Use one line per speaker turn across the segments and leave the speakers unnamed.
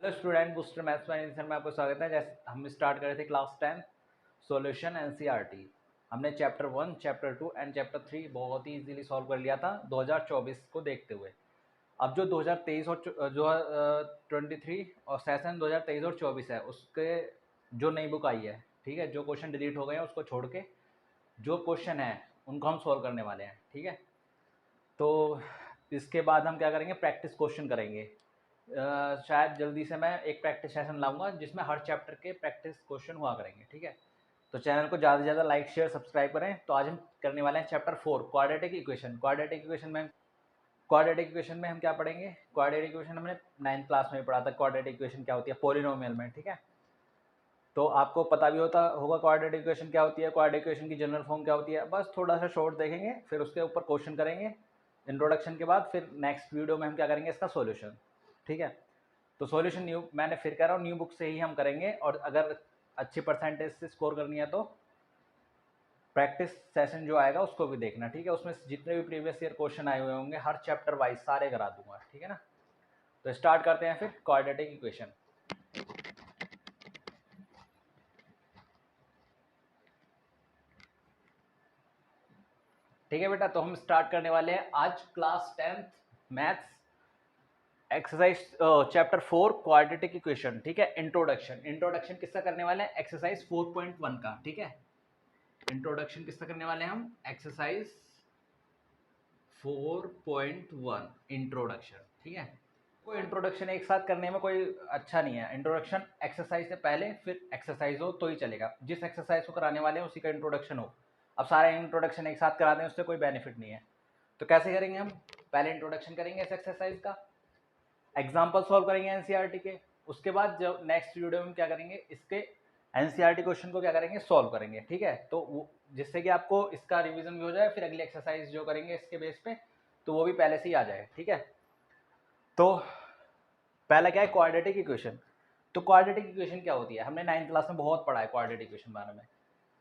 Hello student, booster maths में आपको स्वागत है। जैसे हम स्टार्ट कर रहे थे क्लास 10 सॉल्यूशन एनसीईआरटी, हमने चैप्टर 1, चैप्टर 2 एंड चैप्टर 3 बहुत ही इजीली सॉल्व कर लिया था 2024 को देखते हुए। अब जो 2023 और जो 23 और सेशन 2023 और 24 है, उसके जो नई बुक आई है, ठीक है, जो क्वेश्चन डिलीट हो गए हैं उसको छोड़ के जो क्वेश्चन है उनको हम सॉल्व करने वाले हैं। ठीक है, तो इसके बाद हम क्या करेंगे, प्रैक्टिस क्वेश्चन करेंगे। शायद जल्दी से मैं एक प्रैक्टिस सेशन लाऊंगा जिसमें हर चैप्टर के प्रैक्टिस क्वेश्चन हुआ करेंगे। ठीक है, तो चैनल को ज़्यादा से ज़्यादा लाइक शेयर सब्सक्राइब करें। तो आज हम करने वाले हैं chapter 4 quadratic equation. Quadratic equation में हम क्या पढ़ेंगे, क्वाड्रेटिक इक्वेशन हमने 9th क्लास में पढ़ा था। क्वाड्रेटिक इक्वेशन क्या होती है पॉलिनोमियल में। ठीक है, तो आपको पता भी होगा क्वाड्रेटिक इक्वेशन क्या होती है, क्वाड्रेटिक इक्वेशन की जनरल फॉर्म क्या होती है। बस थोड़ा सा शॉर्ट देखेंगे, फिर उसके ऊपर क्वेश्चन करेंगे इंट्रोडक्शन के बाद। फिर नेक्स्ट वीडियो में हम क्या करेंगे, इसका सॉल्यूशन। ठीक है, तो सॉल्यूशन न्यू, मैंने फिर कह रहा हूँ न्यू बुक से ही हम करेंगे। और अगर अच्छी परसेंटेज से स्कोर करनी है तो प्रैक्टिस सेशन जो आएगा उसको भी देखना। ठीक है, उसमें जितने भी प्रीवियस ईयर क्वेश्चन आए हुए होंगे हर चैप्टर वाइज सारे करा दूंगा। ठीक है ना, तो स्टार्ट करते हैं फिर क्वाड्रेटिक इक्वेशन। ठीक है बेटा, तो हम स्टार्ट करने वाले हैं आज class 10th maths exercise chapter 4 quadratic equation. ठीक है, इंट्रोडक्शन किसका करने वाले हैं, एक्सरसाइज 4.1 का। ठीक है, इंट्रोडक्शन किसका करने वाले हैं हम, एक्सरसाइज 4.1 इंट्रोडक्शन। ठीक है, कोई इंट्रोडक्शन एक साथ करने में कोई अच्छा नहीं है। इंट्रोडक्शन एक्सरसाइज से पहले फिर एक्सरसाइज हो तो ही चलेगा। जिस एक्सरसाइज को कराने वाले हैं उसी का इंट्रोडक्शन हो। अब सारे इंट्रोडक्शन एक साथ करा दें उससे कोई बेनिफिट नहीं है। तो कैसे करेंगे हम, पहले इंट्रोडक्शन करेंगे इस एक्सरसाइज का, एग्जाम्पल सॉल्व करेंगे एनसीईआरटी के। उसके बाद जब नेक्स्ट वीडियो में क्या करेंगे, इसके एनसीईआरटी क्वेश्चन को क्या करेंगे, सॉल्व करेंगे। ठीक है, तो वो जिससे कि आपको इसका रिवीजन भी हो जाए, फिर अगली एक्सरसाइज जो करेंगे इसके बेस पे तो वो भी पहले से ही आ जाए। ठीक है, तो पहला क्या है, क्वाड्रेटिक इक्वेशन। तो क्वाड्रेटिक इक्वेशन क्या होती है, हमने 9th क्लास में बहुत पढ़ा है क्वाड्रेटिक इक्वेशन बारे में।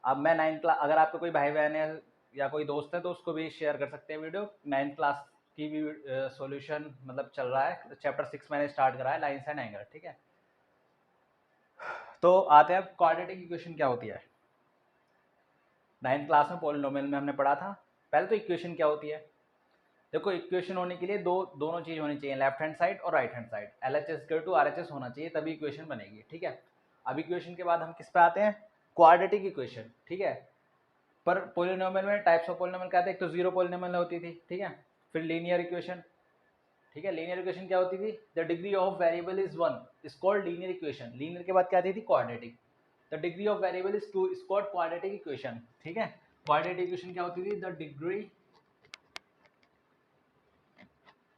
अब मैं 9th क्लास, अगर आपके कोई भाई बहन है या कोई दोस्त है तो उसको भी शेयर कर सकते हैं वीडियो। 9th क्लास की भी सॉल्यूशन मतलब चल रहा है, चैप्टर 6 मैंने स्टार्ट करा है, लाइन्स एंड एंगल। ठीक है, तो आते हैं अब क्वाड्रेटिक इक्वेशन क्या होती है। 9th क्लास में पॉलिनोमियल में हमने पढ़ा था। पहले तो इक्वेशन क्या होती है, देखो इक्वेशन होने के लिए दोनों चीज होनी चाहिए, लेफ्ट हैंड साइड और right hand side. LHS = RHS होना चाहिए, तभी इक्वेशन बनेगी। ठीक है, अब इक्वेशन के बाद हम किस पे आते हैं, क्वाड्रेटिक इक्वेशन। ठीक है, पर पॉलिनोमियल में टाइप्स ऑफ पॉलिनोमियल क्या थे, एक तो जीरो पॉलिनोमियल होती थी। ठीक है, फिर लीनियर इक्वेशन। ठीक है, लीनियर इक्वेशन क्या होती थी, the degree of variable is 1 is called linear equation. Linear के बाद क्या आती थी, quadratic. The degree of variable is 2 is called quadratic equation. ठीक है, क्वाड्रेटिक इक्वेशन क्या होती थी, the degree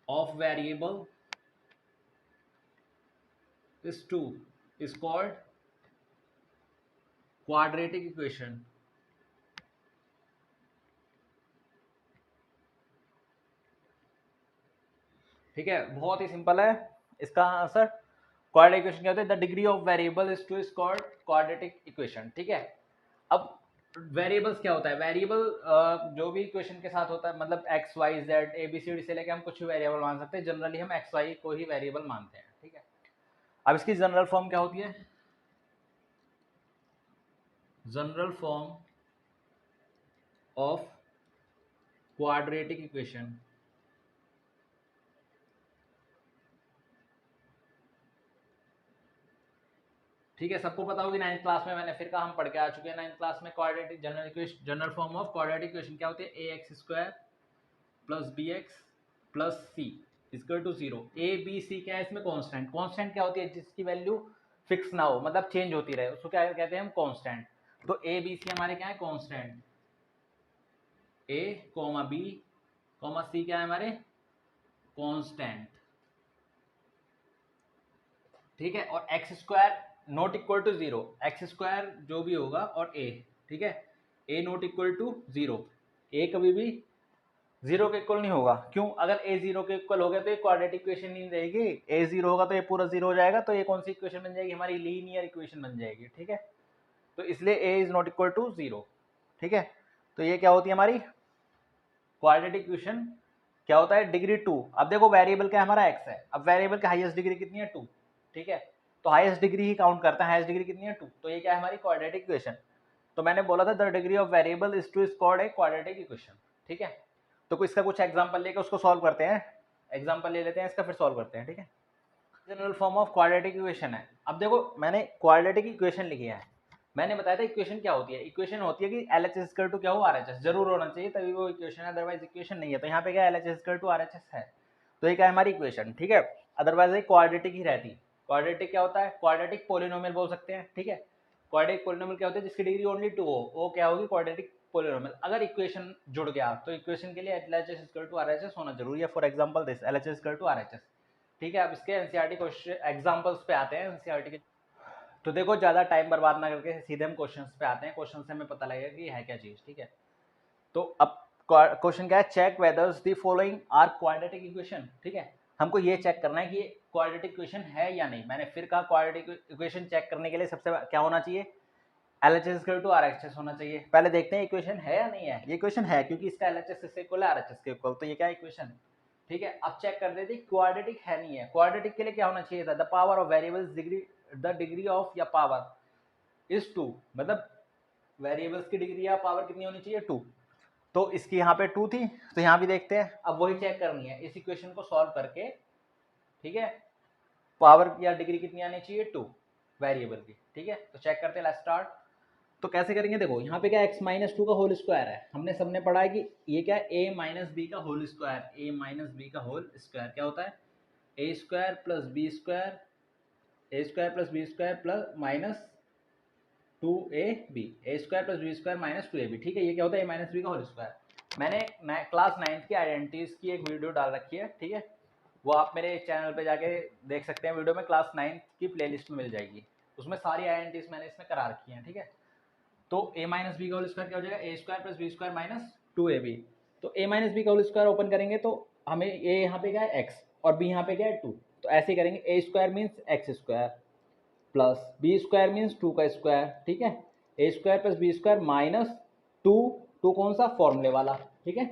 of variable is 2 is called quadratic equation। ठीक है, बहुत ही सिंपल है इसका आंसर। क्वाड्रेटिक इक्वेशन क्या होता है, the degree of variable is 2 is called quadratic equation. ठीक है, अब वेरिएबल्स क्या होता है, वेरिएबल जो भी इक्वेशन के साथ होता है, मतलब X Y Z A B C D से लेके हम कुछ भी वेरिएबल मान सकते हैं। जनरली हम एक्स वाई को ही वेरिएबल मानते हैं। ठीक है, अब इसकी जनरल फॉर्म क्या होती है, general form of quadratic equation. ठीक है, सबको पता होगी 9th क्लास में, मैंने फिर कहा हम पढ़ के आ चुके हैं 9th क्लास में। Quadratic general equation, general form of quadratic equation क्या होती है, ax² + bx + c = 0। a b c क्या है इसमें, कांस्टेंट। कांस्टेंट क्या होती है, जिसकी वैल्यू फिक्स ना हो, मतलब चेंज होती रहे, उसको क्या कहते हैं हम, कांस्टेंट। तो a b c हमारे क्या है, कांस्टेंट। a, b, c क्या है हमारे, कांस्टेंट। ठीक है, और x² ≠ 0, x² जो भी होगा और a। ठीक है, a ≠ 0, a कभी भी 0 के इक्वल नहीं होगा। क्यों, अगर a 0 के इक्वल हो गया तो ये क्वाड्रेटिक इक्वेशन नहीं रहेगी। a 0 होगा तो ये पूरा 0 हो जाएगा, तो ये कौन सी इक्वेशन बन जाएगी, हमारी लीनियर इक्वेशन बन जाएगी। ठीक है, तो इसलिए a ≠ 0। ठीक है, तो ये क्या होती है हमारी क्वाड्रेटिक इक्वेशन। क्या होता है, डिग्री 2। अब देखो वेरिएबल क्या हमारा x है, अब वेरिएबल की हाईएस्ट डिग्री कितनी है, 2। ठीक है, तो हाईएस्ट डिग्री ही काउंट करते हैं, हाईएस्ट डिग्री कितनी है 2, तो ये क्या है हमारी क्वाड्रेटिक इक्वेशन। तो मैंने बोला था the degree of variable is two is called a quadratic equation, ठीक है। तो इसका कुछ एग्जांपल लेके उसको सॉल्व करते हैं, एग्जांपल ले लेते हैं इसका, फिर सॉल्व करते हैं, ठीक है। General form of quadratic equation है। अब देखो मैंने क्वाड्रेटिक इक्वेशन लिखी है, मैंने बताया था इक्वेशन क्या होती है, इक्वेशन होती है कि LHS इक्वल टू क्या हो RHS, जरूर होना चाहिए तभी वो इक्वेशन है, अदरवाइज इक्वेशन नहीं है। तो यहाँ पे क्या LHS इक्वल टू RHS है, तो ये क्या है हमारी इक्वेशन, ठीक है। अदरवाइज ये क्वाड्रेटिक ही रहती। क्वाड्रेटिक क्या होता है, क्वाड्रेटिक पोलिनोमियल बोल सकते हैं, ठीक है। क्वाड्रेटिक पोलिनोमियल क्या होता है, जिसकी डिग्री ओनली 2 हो, वो क्या होगी क्वाड्रेटिक पोलिनोमियल। अगर इक्वेशन जुड़ गया तो इक्वेशन के लिए LHS इक्वल टू RHS होना जरूरी है। For example this LHS equal to RHS, ठीक है। अब इसके एनसीईआरटी क्वेश्चन एग्जांपल्स पे आते हैं एनसीईआरटी के। तो देखो ज़्यादा टाइम बर्बाद ना करके सीधे हम क्वेश्चंस पे आते हैं, क्वेश्चन से हमें पता लगेगा कि है क्या चीज़, ठीक है। तो अब क्वेश्चन क्या है, check whether the following are quadratic equation, ठीक है। हमको ये चेक करना है कि ये क्वाड्रेटिक इक्वेशन है या नहीं। मैंने फिर कहा क्वाड्रेटिक इक्वेशन चेक करने के लिए सबसे क्या होना चाहिए, LHS इक्वल टू RHS होना चाहिए। पहले देखते हैं इक्वेशन है या नहीं है। ये इक्वेशन है क्योंकि इसका LHS इससे इक्वल है RHS के इक्वल, तो ये क्या इक्वेशन है, ठीक है। अब चेक कर देते क्वाड्रेटिक है नहीं है। क्वाड्रेटिक के लिए क्या होना चाहिए था, the power of variables degree, the degree of या पावर इज 2, मतलब वेरिएबल्स की डिग्री या पावर कितनी होनी चाहिए 2। तो इसकी यहाँ पे 2 थी, तो यहाँ भी देखते हैं। अब वही चेक करनी है इस इक्वेशन को सॉल्व करके, ठीक है। पावर या डिग्री कितनी आनी चाहिए 2 वेरिएबल की, ठीक है। तो चेक करते हैं, लेट्स स्टार्ट। तो कैसे करेंगे, देखो यहाँ पे क्या x माइनस 2 का होल स्क्वायर है, हमने सबने पढ़ा है कि ये क्या है a माइनस बी का whole square, a minus B का होल स्क्वायर क्या होता है, a square plus B square, a square plus B square plus minus 2ab, a square plus B square minus 2ab, ठीक है। ये क्या होता है a माइनस बी का होल स्क्वायर। मैंने क्लास 9th की आइडेंटिटीज की एक वीडियो डाल रखी है, ठीक है। वो आप मेरे चैनल पे जाके देख सकते हैं, वीडियो में क्लास 9th की प्लेलिस्ट में मिल जाएगी, उसमें सारी आइडेंटिटीज मैंने इसमें करा रखी हैं, ठीक है। तो a माइनस बी का होल स्क्वायर क्या हो जाएगा, a square plus B square minus 2ab। तो a माइनस बी का होल स्क्वायर ओपन करेंगे तो हमें a यहाँ पे क्या है x और b यहाँ पे क्या है 2, तो ऐसे ही करेंगे, a square means X square plus B square means 2 का स्क्वायर, ठीक है। a square plus B square minus 2 कौन सा फॉर्मूले वाला, ठीक है,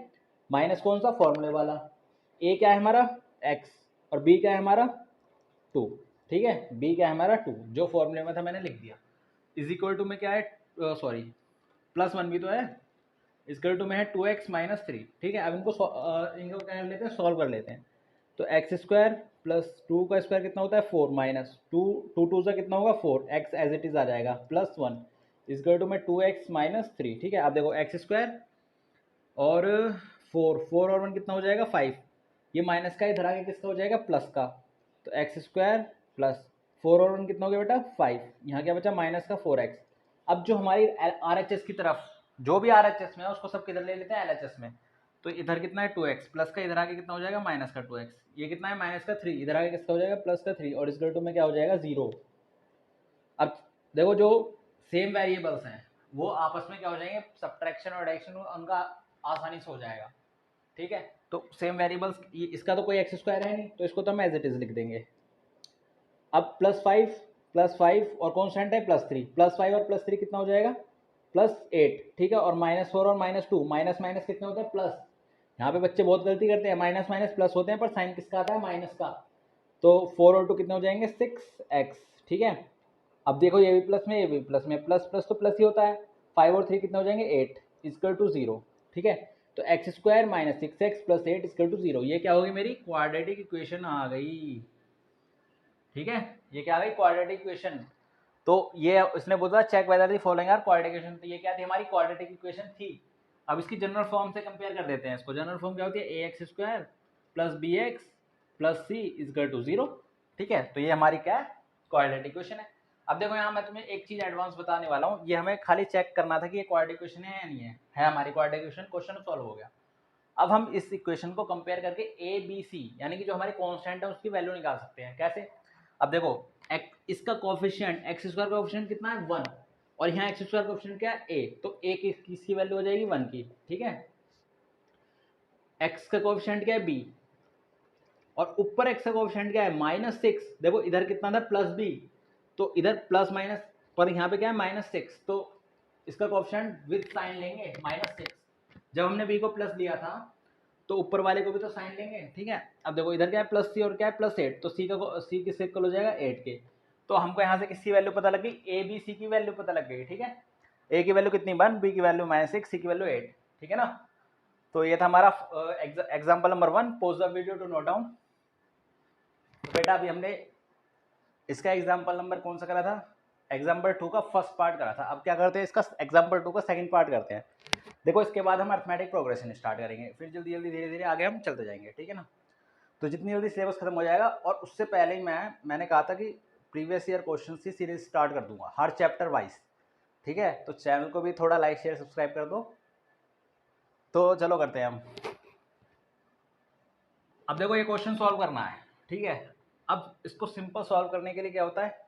माइनस कौन सा फॉर्मूले वाला, a क्या है हमारा x और b क्या है हमारा 2, ठीक है। b क्या है हमारा 2 जो फॉर्मूले में था मैंने लिख दिया, इज इक्वल टू में क्या है, सॉरी प्लस 1 भी तो है, इक्वल टू में है 2x माइनस 3, ठीक है। अब इनको क्या कर लेते हैं, सॉल्व कर लेते हैं। तो एक्स स्क्वायर प्लस 2 का स्क्वायर कितना होता है 4 माइनस 2 से कितना होगा 4, x एज इट इज आ जाएगा प्लस 1 इक्वल टू में 2x माइनस 3, ठीक है। अब देखो एक्स स्क्वायर और 4 और 1 कितना हो जाएगा 5, ये माइनस का इधर आगे किसका हो जाएगा प्लस का, तो एक्स स्क्वायर प्लस 4 और 1 कितना हो गया बेटा 5, यहाँ क्या बचा माइनस का 4x। अब जो हमारी RHS की तरफ जो भी RHS में है उसको सब किधर ले लेते हैं LHS में, तो इधर कितना है 2x प्लस का इधर आगे कितना हो जाएगा माइनस का 2x, ये कितना है माइनस का 3, इधर आगे किसका हो जाएगा प्लस का 3 और इक्वल टू में क्या हो जाएगा 0। अब देखो जो सेम वेरिएबल्स हैं वो आपस में क्या हो जाएंगे, सब्ट्रैक्शन और एडिशन उनका आसानी से हो जाएगा, ठीक है। तो सेम वेरिएबल्स, इसका तो कोई एक्स स्क्वायर है नहीं तो इसको तो हम एज इट इज लिख देंगे। अब प्लस 5 और कॉन्स्टेंट है +3, +5 और +3 कितना हो जाएगा +8, ठीक है। और -4 और -2 माइनस माइनस कितना होता है प्लस, यहाँ पे बच्चे बहुत गलती करते हैं, माइनस माइनस प्लस होते हैं पर साइन किसका आता है माइनस का, तो 4 और 2 कितने हो जाएंगे 6x, ठीक है। अब देखो ये भी प्लस में ये भी प्लस में, प्लस प्लस तो प्लस ही होता है, 5 और 3 कितने हो जाएंगे 8 इक्वल टू 0, ठीक है। तो एक्स स्क्वायर माइनस 6x प्लस 8 इक्वल टू 0, ये क्या होगी मेरी क्वाड्रेटिक इक्वेशन आ गई, ठीक है। ये क्या आ गई क्वाड्रेटिक इक्वेशन। तो ये इसने बोला check whether the following are quadratic equation, तो ये क्या थी हमारी क्वाड्रेटिक इक्वेशन थी। अब इसकी जनरल फॉर्म से कंपेयर कर देते हैं इसको। जनरल फॉर्म क्या होती है ax square plus bx plus c equal to 0, ठीक है। तो ये हमारी क्या है क्वाड्रेटिक इक्वेशन है। अब देखो यहाँ मैं तुम्हें एक चीज एडवांस बताने वाला हूँ, ये हमें खाली चेक करना था कि ये क्वाड्रेटिक इक्वेशन है या नहीं है, हमारी क्वाड्रेटिक इक्वेशन, क्वेश्चन सॉल्व हो गया। अब हम इस इक्वेशन को कंपेयर करके ए बी सी यानी कि जो हमारी कांस्टेंट है उसकी वैल्यू निकाल सकते हैं। कैसे, अब देखो इसका कोएफिशिएंट एक्स स्क्वायर का कोएफिशिएंट कितना है 1 और यहाँ एक्स स्क्वायर कोएफिशिएंट क्या है a, तो a किसकी वैल्यू हो जाएगी 1 की, ठीक है। x का कोएफिशिएंट क्या है b और ऊपर x का कोएफिशिएंट क्या है -6, देखो इधर कितना था +b, तो इधर प्लस माइनस पर यहाँ पे क्या है -6, तो इसका कोएफिशिएंट विद साइन लेंगे -6। जब हमने b को प्लस लिया था तो ऊपर वाले को भी तो साइन लेंगे, ठीक है। अब देखो इधर क्या है +c और क्या है +8, तो c किससे इक्वल हो जाएगा 8 के, तो हमको यहाँ से किसकी वैल्यू पता लग गई, ए बी सी की वैल्यू पता लग गई, ठीक है। ए की वैल्यू कितनी 1, बी की वैल्यू -6, सी की वैल्यू 8, ठीक है ना। तो ये था हमारा example number 1। Pause the video to note down. बेटा अभी हमने इसका एग्जाम्पल नंबर कौन सा करा था, एग्जाम्पल 2 का फर्स्ट पार्ट करा था। अब क्या करते हैं, इसका एग्जाम्पल 2 का सेकंड पार्ट करते हैं। देखो इसके बाद हम अर्थमेटिक प्रोग्रेशन स्टार्ट करेंगे, फिर जल्दी जल्दी धीरे धीरे आगे हम चलते जाएंगे, ठीक है ना। तो जितनी जल्दी सिलेबस खत्म हो जाएगा, और उससे पहले ही मैंने कहा था कि प्रीवियस ईयर क्वेश्चन की सीरीज स्टार्ट कर दूंगा हर चैप्टर वाइज, ठीक है। तो चैनल को भी थोड़ा लाइक शेयर सब्सक्राइब कर दो। तो चलो करते हैं हम। अब देखो ये क्वेश्चन सॉल्व करना है, ठीक है। अब इसको सिंपल सॉल्व करने के लिए क्या होता है,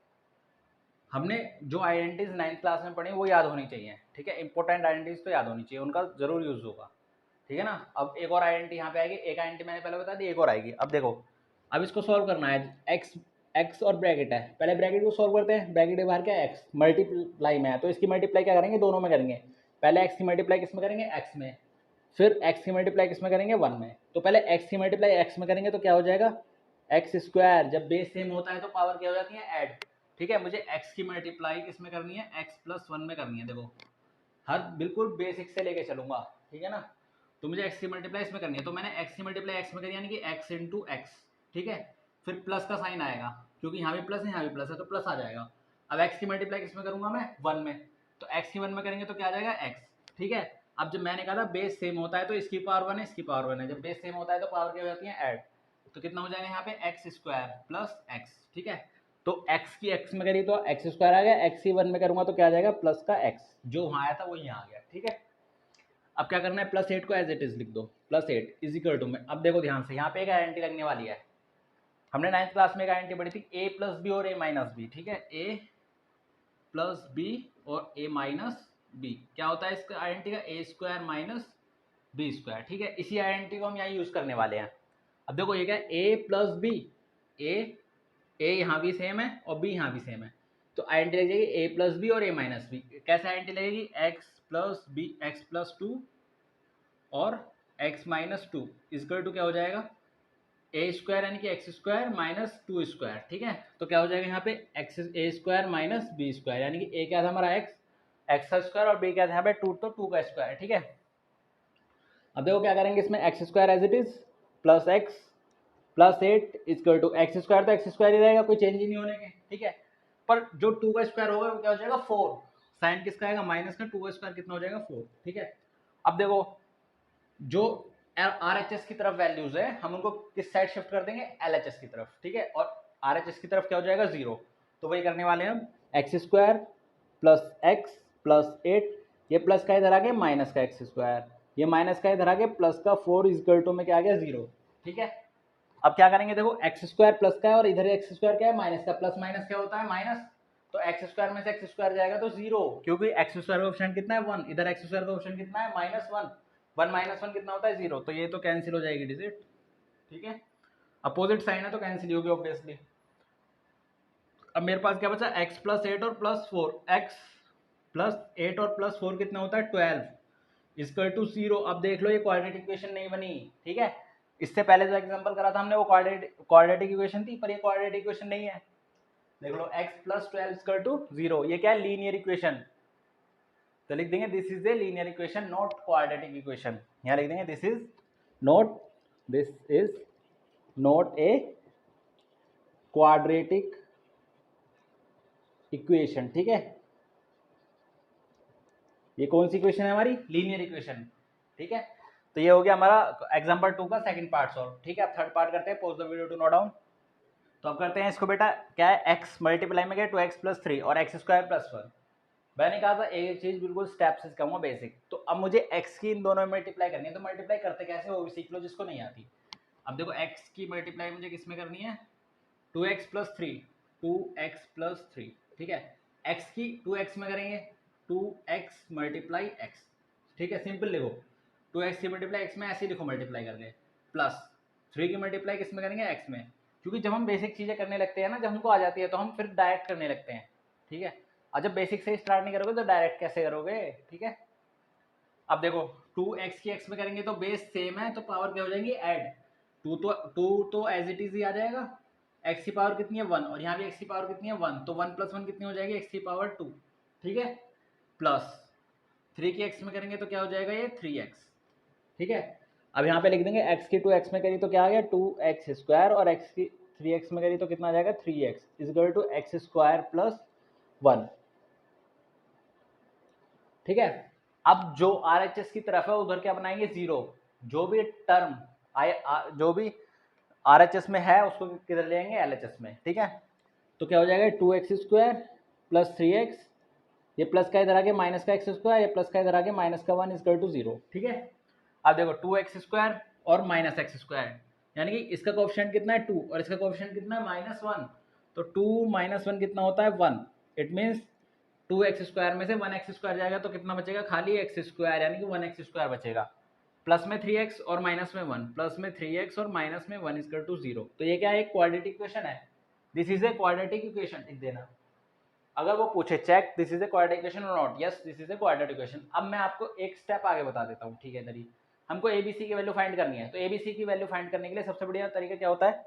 हमने जो आइडेंटिटीज 9th क्लास में पढ़ी वो याद होनी चाहिए, ठीक है। इंपॉर्टेंट आइडेंटिटीज तो याद होनी चाहिए, उनका जरूर यूज होगा, ठीक है ना। अब एक और आइडेंटिटी यहाँ पे आएगी, एक आइडेंटिटी मैंने पहले बता दी, एक और आएगी। अब देखो अब इसको सॉल्व करना है, एक्स और ब्रैकेट है, पहले ब्रैकेट को सॉल्व करते हैं। ब्रैकेट के बाहर क्या है, एक्स मल्टीप्लाई में है, तो इसकी मल्टीप्लाई क्या करेंगे, दोनों में करेंगे। पहले एक्स की मल्टीप्लाई किस में करेंगे, एक्स में, फिर एक्स की मल्टीप्लाई किस में करेंगे, 1 में। तो पहले एक्स की मल्टीप्लाई एक्स में करेंगे तो क्या हो जाएगा, एक्स स्क्वायर। जब बेस सेम होता है तो पावर क्या हो जाती है, ऐड, ठीक है। मुझे एक्स की मल्टीप्लाई किस में करनी है, एक्स प्लस 1 में करनी है। देखो हर बिल्कुल बेसिक से लेके चलूंगा, ठीक है ना। तो मुझे एक्स की मल्टीप्लाई इसमें करनी है, तो मैंने एक्स की मल्टीप्लाई एक्स में करी, यानी कि एक्स इंटू एक्स, ठीक है। फिर प्लस का साइन आएगा, क्योंकि यहाँ भी प्लस है यहाँ भी प्लस है, तो प्लस आ जाएगा। अब एक्स की मल्टीप्लाई किस में करूंगा मैं, 1 में, तो एक्स की 1 में करेंगे तो क्या आ जाएगा, एक्स, ठीक है। अब जब मैंने कहा था बेस सेम होता है तो इसकी पावर 1 है, इसकी पावर 1 है, जब बेस सेम होता है तो पावर क्या हो जाती है, ऐड। तो कितना हो जाएगा यहाँ पे, एक्स स्क्वायर प्लस एक्स, ठीक है। तो x की x में करी तो एक्स स्क्वायर आ गया, x की 1 में करूंगा तो क्या आ जाएगा, प्लस का x, जो वहां आया था वो यहाँ आ गया, ठीक है। अब क्या करना है, +8 को एज इट इज लिख दो, +8 इज इक्वल टू में। अब देखो ध्यान से, यहाँ पे एक आइडेंटिटी लगने वाली है। हमने 9th क्लास में एक आइडेंटिटी पढ़ी थी, a प्लस बी और a माइनस बी, ठीक है। a प्लस बी और a माइनस बी, क्या होता है इसका आइडेंटिटी का, a square minus B square, ठीक है। इसी आइडेंटिटी को हम यहाँ यूज करने वाले हैं। अब देखो ये क्या है, a प्लस बी, ए यहाँ भी सेम है और बी यहाँ भी सेम है, तो आइडेंटिटी लग जाएगी ए प्लस बी और ए माइनस बी। कैसे आइडेंटिटी लगेगी, x plus B, x plus 2 और एक्स माइनस 2 इजकल टू क्या हो जाएगा, ए स्क्वायर यानी कि एक्स स्क्वायर माइनस 2 स्क्वायर, ठीक है। तो क्या हो जाएगा यहाँ पे, एक्स ए स्क्वायर माइनस बी स्क्वायर, यानी कि ए क्या था हमारा एक्स, एक्स का स्क्वायर, और बी क्या था यहाँ पे 2, तो 2 का स्क्वायर, ठीक है। अब देखो क्या करेंगे इसमें, x square as it is plus x +8 equal to x square, तो एक्स स्क्वायर ही रहेगा, कोई चेंज ही नहीं होने के, ठीक है। पर जो 2 का स्क्वायर होगा वो क्या हो जाएगा, 4, साइन किसका आएगा, माइनस का, 2 का स्क्वायर कितना हो जाएगा, 4, ठीक है। अब देखो जो RHS की तरफ वैल्यूज है, हम उनको किस साइड शिफ्ट कर देंगे, LHS की तरफ, ठीक है। और RHS की तरफ क्या हो जाएगा, 0, तो वही करने वाले हैं हम, x square plus x plus 8, ये प्लस का इधर आ गया माइनस का एक्स स्क्वायर, ये माइनस का इधर आ गया प्लस का 4 इक्वल टू में क्या आ गया, 0, ठीक है। अब क्या करेंगे, देखो एक्स स्क्वायर प्लस का है और इधर एक्स स्क्वायर क्या है, माइनस का, प्लस माइनस क्या होता है, माइनस, तो एक्स स्क्वायर में से एक्स स्क्वायर जाएगा तो 0, क्योंकि एक्स स्क्वायर का ऑप्शन कितना है, 1, इधर एक्स स्क्वायर का ऑप्शन कितना है, -1, 1 माइनस 1 कितना होता है, 0, तो ये तो कैंसिल हो जाएगी डिजिट, ठीक है। अपोजिट साइन है तो कैंसिल होगी ऑब्वियसली। अब मेरे पास क्या बचा, x प्लस 8 और प्लस 4, x प्लस 8 और प्लस 4 कितना होता है, 12 इक्वल टू 0। अब देख लो ये क्वाड्रेटिक इक्वेशन नहीं बनी, ठीक है। इससे पहले जो एग्जांपल करा था हमने वो क्वाड्रेटिक इक्वेशन थी, पर ये क्वाड्रेटिक इक्वेशन नहीं है। देख लो x प्लस 12 इक्वल टू 0, ये क्या है, लीनियर इक्वेशन, तो लिख देंगे this is a linear equation not quadratic equation. यहाँ लिख देंगे this is not a quadratic equation, ठीक है। ये कौन सी इक्वेशन है हमारी, लीनियर इक्वेशन, ठीक है। तो ये हो गया हमारा एग्जांपल 2 का सेकंड पार्ट सॉल्व, ठीक है। अब थर्ड पार्ट करते हैं, pause the video to note down. तो अब करते हैं इसको बेटा, क्या है, x मल्टीप्लाई में गया 2x प्लस 3 और x स्क्वायर प्लस 1। मैंने कहा था एक चीज बिल्कुल स्टेप से सिखाऊंगा बेसिक। तो अब मुझे x की इन दोनों में मल्टीप्लाई करनी है, तो मल्टीप्लाई करते कैसे वो भी सीख लो जिसको नहीं आती। अब देखो x की मल्टीप्लाई मुझे किस में करनी है, 2x प्लस 3, 2x प्लस 3, ठीक है। x की 2x में करेंगे, 2x मल्टीप्लाई x, ठीक है, सिंपल लिखो, 2x की मल्टीप्लाई x में ऐसे ही लिखो मल्टीप्लाई करके, प्लस 3 की मल्टीप्लाई किस में करेंगे, x में, क्योंकि जब हम बेसिक चीज़ें करने लगते हैं ना, जब हमको आ जाती है तो हम फिर डायरेक्ट करने लगते हैं, ठीक है। और जब बेसिक से स्टार्ट नहीं करोगे तो डायरेक्ट कैसे करोगे, ठीक है। अब देखो 2x की x में करेंगे तो बेस सेम है तो पावर क्या हो जाएंगी, ऐड, 2 तो एज इट इज ही आ जाएगा, एक्स की पावर कितनी है 1 और यहाँ भी एक्स की पावर कितनी है 1, तो 1 + 1 कितनी हो जाएगी एक्स की पावर 2, ठीक है, प्लस 3 की एक्स में करेंगे तो क्या हो जाएगा ये 3x, ठीक है। अब यहाँ पे लिख देंगे x की 2x में करी तो क्या आ गया 2x² और x की 3x में करी तो कितना आ जाएगा 3x = x² + 1, ठीक है। अब जो RHS की तरफ है उधर क्या बनाएंगे 0, जो भी टर्म जो भी RHS में है उसको किधर ले आएंगे LHS में, ठीक है। तो क्या हो जाएगा 2x² + 3x, ये प्लस का इधर आके माइनस का x², ये प्लस का इधर आके माइनस का 1 = 0, ठीक है। अब देखो 2x² और -x², यानी कि इसका कोएफिशिएंट कितना है 2 और इसका कोएफिशिएंट कितना है -1, तो 2 - 1 कितना होता है 1, इट मीन्स 2x² में से 1x² जाएगा तो कितना बचेगा खाली x², यानी कि 1x² बचेगा, प्लस में 3x और माइनस में 1, प्लस में 3x और माइनस में 1 = 0। तो ये क्या है, एक क्वाड्रेटिक इक्वेशन है, this is a quadratic equation, लिख देना। अगर वो पूछे check this is a quadratic equation और not, yes this is a quadratic equation. अब मैं आपको एक स्टेप आगे बता देता हूँ, ठीक है। इधर ही हमको ABC की वैल्यू फाइंड करनी है, तो ABC की वैल्यू फाइंड करने के लिए सबसे बढ़िया तरीका क्या होता है,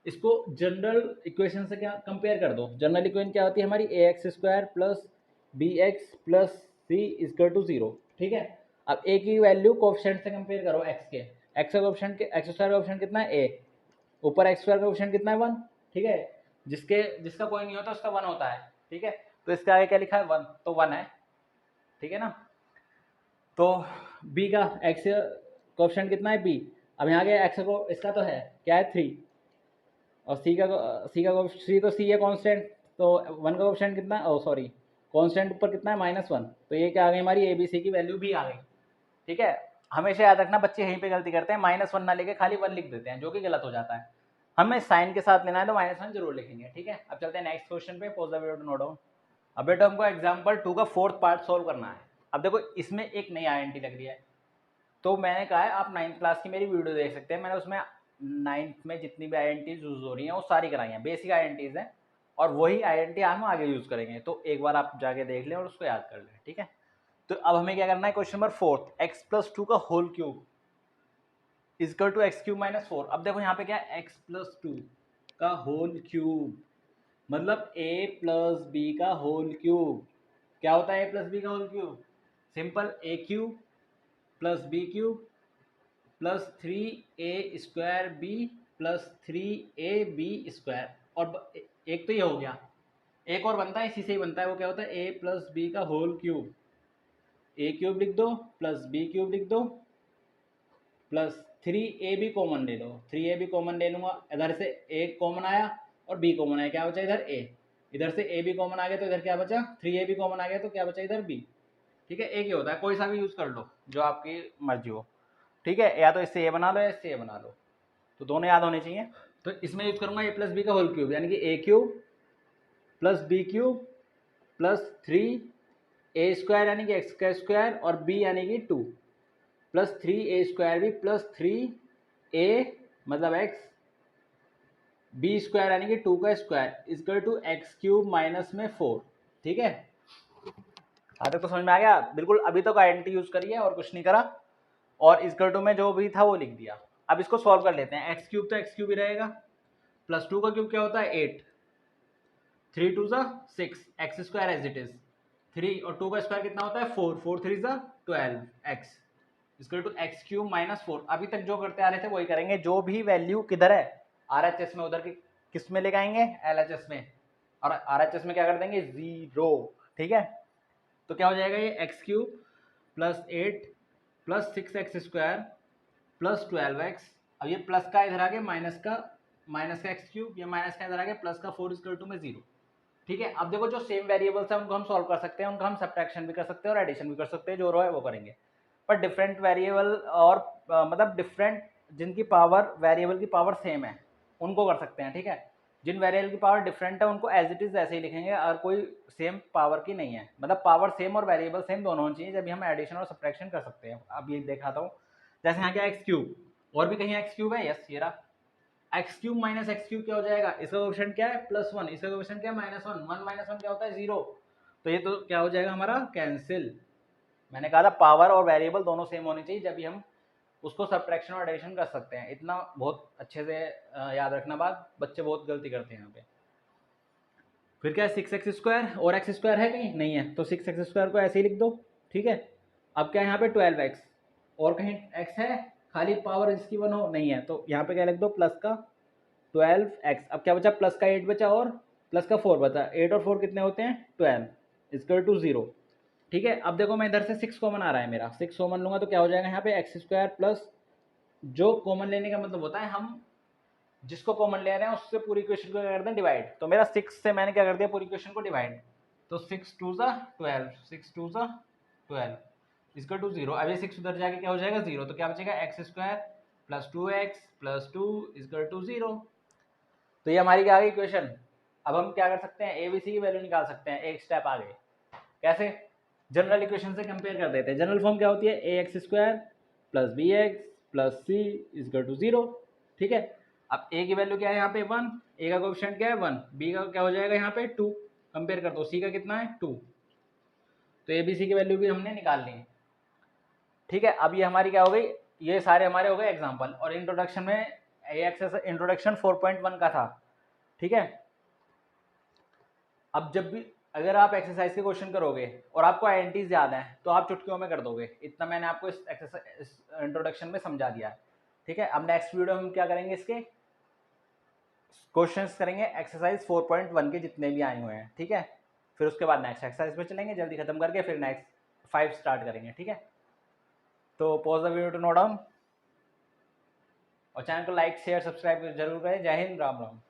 इसको जनरल इक्वेशन से क्या कंपेयर कर दो। जनरल इक्वेशन क्या होती है हमारी ax² + bx + c = 0, ठीक है। अब a की वैल्यू कोएफिशिएंट से कंपेयर करो x के, x का कोएफिशिएंट x² का कोएफिशिएंट कितना है a, ऊपर x² का कोएफिशिएंट कितना है 1, ठीक है। जिसका कोई नहीं होता उसका 1 होता है, ठीक है। तो इसके आगे क्या लिखा है 1, तो 1 है, ठीक है ना। तो b का x कोएफिशिएंट कितना है b, अब यहाँ के x को इसका तो है क्या है 3 और c तो c है कांस्टेंट, तो 1 का कोएफिशिएंट कितना है, सॉरी कांस्टेंट ऊपर कितना है -1, तो ये क्या आ गई हमारी ABC की वैल्यू भी आ गई, ठीक है। हमेशा याद रखना बच्चे यहीं पे गलती करते हैं, -1 ना लेके खाली 1 लिख देते हैं, जो कि गलत हो जाता है। हमें साइन के साथ लेना है तो -1 जरूर लिखेंगे, ठीक है। अब चलते हैं नेक्स्ट क्वेश्चन पे, pause the video to note down. अब बेटा हमको एग्जाम्पल 2 का 4th पार्ट सोल्व करना है। अब देखो इसमें एक नई INT लग रही है, तो मैंने कहा है आप 9th क्लास की मेरी वीडियो देख सकते हैं, मैंने उसमें 9th में जितनी भी INTs यूज हो रही हैं वो सारी कराई हैं, बेसिक INTs हैं, और वही INT हम आगे यूज करेंगे, तो एक बार आप जाके देख लें और उसको याद कर लें, ठीक है। तो अब हमें क्या करना है, क्वेश्चन नंबर 4, x + 2 का होल क्यूब = x³ - 4। अब देखो यहाँ पे क्या है x + 2 का होल क्यूब, मतलब a + b का होल क्यूब। क्या होता है a + b का whole cube, simple a³ + b³ + 3a² b + 3ab², और एक तो ये हो गया, एक और बनता है इसी से ही बनता है, वो क्या होता है a + b का होल क्यूब, a³ लिख दो + b³ लिख दो प्लस 3ab कॉमन ले लो, 3ab कॉमन ले लूंगा, इधर से a कॉमन आया और b कॉमन आया, क्या बचा इधर a, इधर से ab कॉमन आ गया तो इधर क्या बचा 3ab कॉमन आ गया तो क्या बचा इधर b, ठीक है। एक ही होता है, कोई सा भी यूज कर लो जो आपकी मर्जी हो, ठीक है। या तो इससे a बना लो या इससे a बना लो, तो दोनों याद होने चाहिए। तो इसमें यूज करूंगा a + b का होल क्यूब, यानी कि a³ + b³ + 3a² यानी कि x का स्क्वायर और b यानी कि 2 + 3a² b + 3a मतलब x b² यानी कि 2 का स्क्वायर = x³ - 4, ठीक है। हाँ तक तो समझ में आ गया, बिल्कुल अभी तक INT यूज करी है और कुछ नहीं करा, और = में जो भी था वो लिख दिया। अब इसको सॉल्व कर लेते हैं, x³ तो x³ ही रहेगा, प्लस 2 का क्यूब क्या होता है 8, 3 2 6, x² एज इट इज 3 और 2 का स्क्वायर कितना होता है 4, 4 3 12, x x³ - 4। अभी तक जो करते आ रहे थे वही करेंगे, जो भी वैल्यू किधर है RHS में उधर की किस में लेके आएंगे LHS में, और RHS में क्या कर देंगे 0, ठीक है। तो क्या हो जाएगा ये x³ + 8 + 6x² + 12x, अब ये प्लस का इधर आगे माइनस का x³, ये माइनस का इधर आगे प्लस का 4 = 0, ठीक है। अब देखो जो सेम वेरिएबल्स हैं उनको हम सॉल्व कर सकते हैं, उनका हम सब्ट्रैक्शन भी कर सकते हैं और एडिशन भी कर सकते हैं, जो रो है वो करेंगे, पर डिफरेंट वेरिएबल और मतलब डिफरेंट जिनकी पावर वेरिएबल की पावर सेम है उनको कर सकते हैं, ठीक है। जिन वेरिएबल की पावर डिफरेंट है उनको एज इट इज ऐसे ही लिखेंगे, और कोई सेम पावर की नहीं है, मतलब पावर सेम और वेरिएबल सेम दोनों होनी चाहिए जब हम एडिशन और सब्ट्रैक्शन कर सकते हैं। अब ये दिखाता हूँ, जैसे यहाँ क्या x³ और भी कहीं x³ है, यस ये रहा, x³ - x³ क्या हो जाएगा, इसका कोएफिशिएंट क्या है +1, इसका कोएफिशिएंट क्या है -1, 1 - 1 क्या होता है 0, तो ये तो क्या हो जाएगा हमारा कैंसिल। मैंने कहा था पावर और वेरिएबल दोनों सेम होनी चाहिए जब भी हम उसको सब्ट्रैक्शन और एडिशन कर सकते हैं। इतना बहुत अच्छे से याद रखना बात, बच्चे बहुत गलती करते हैं यहाँ पे। फिर क्या है 6x² और x² है कहीं नहीं है, तो 6x² को ऐसे ही लिख दो, ठीक है। अब क्या है यहाँ पे 12x और कहीं x है, खाली पावर इसकी 1 हो नहीं है, तो यहाँ पे क्या लिख दो प्लस का 12x। अब क्या बचा, प्लस का 8 बचा और प्लस का 4 बचा, 8 और 4 कितने होते हैं 12 इक्वल टू 0, ठीक है। अब देखो मैं इधर से 6 कॉमन आ रहा है मेरा, 6 कॉमन लूंगा तो क्या हो जाएगा यहाँ पे x² प्लस, जो कॉमन लेने का मतलब होता है हम जिसको कॉमन ले रहे हैं उससे पूरी इक्वेशन को क्या करते हैं डिवाइड, तो मेरा 6 से मैंने क्या कर दिया पूरी इक्वेशन को डिवाइड, तो 6 2 ज़ा 12, 6 2 ज़ा 12 इसका टू 0। अब ये 6 उधर जाके क्या हो जाएगा 0, तो क्या बचेगा x² प्लस 2x प्लस 2 इसका टू 0। तो ये हमारी क्या आ गई इक्वेशन। अब हम क्या कर सकते हैं, ए बी सी की वैल्यू निकाल सकते हैं, एक स्टेप आगे। कैसे, जनरल इक्वेशन से कंपेयर कर देते हैं। जनरल फॉर्म क्या होती है, ax² plus bx plus c equal to 0, ठीक है। अब a की वैल्यू क्या है यहाँ पे 1, a का कोएफिशिएंट क्या है 1, b का क्या हो जाएगा यहाँ पे 2, कंपेयर कर दो, c का कितना है 2, तो a b c की वैल्यू भी हमने निकाल ली, ठीक है। अब ये हमारी क्या हो गई, ये सारे हमारे हो गए एग्जाम्पल। और इंट्रोडक्शन में इंट्रोडक्शन 4.1 का था, ठीक है। अब जब भी अगर आप एक्सरसाइज के क्वेश्चन करोगे और आपको आइडेंटिटीज याद है तो आप चुटकियों में कर दोगे, इतना मैंने आपको इस इंट्रोडक्शन में समझा दिया, ठीक है। अब नेक्स्ट वीडियो में हम क्या करेंगे, इसके क्वेश्चंस करेंगे एक्सरसाइज 4.1 के जितने भी आए हुए हैं, ठीक है। फिर उसके बाद नेक्स्ट एक्सरसाइज पे चलेंगे, जल्दी खत्म करके फिर नेक्स्ट 5 स्टार्ट करेंगे, ठीक है। तो pause the video to note down और चैनल को लाइक शेयर सब्सक्राइब जरूर करें। जय हिंद, राम राम।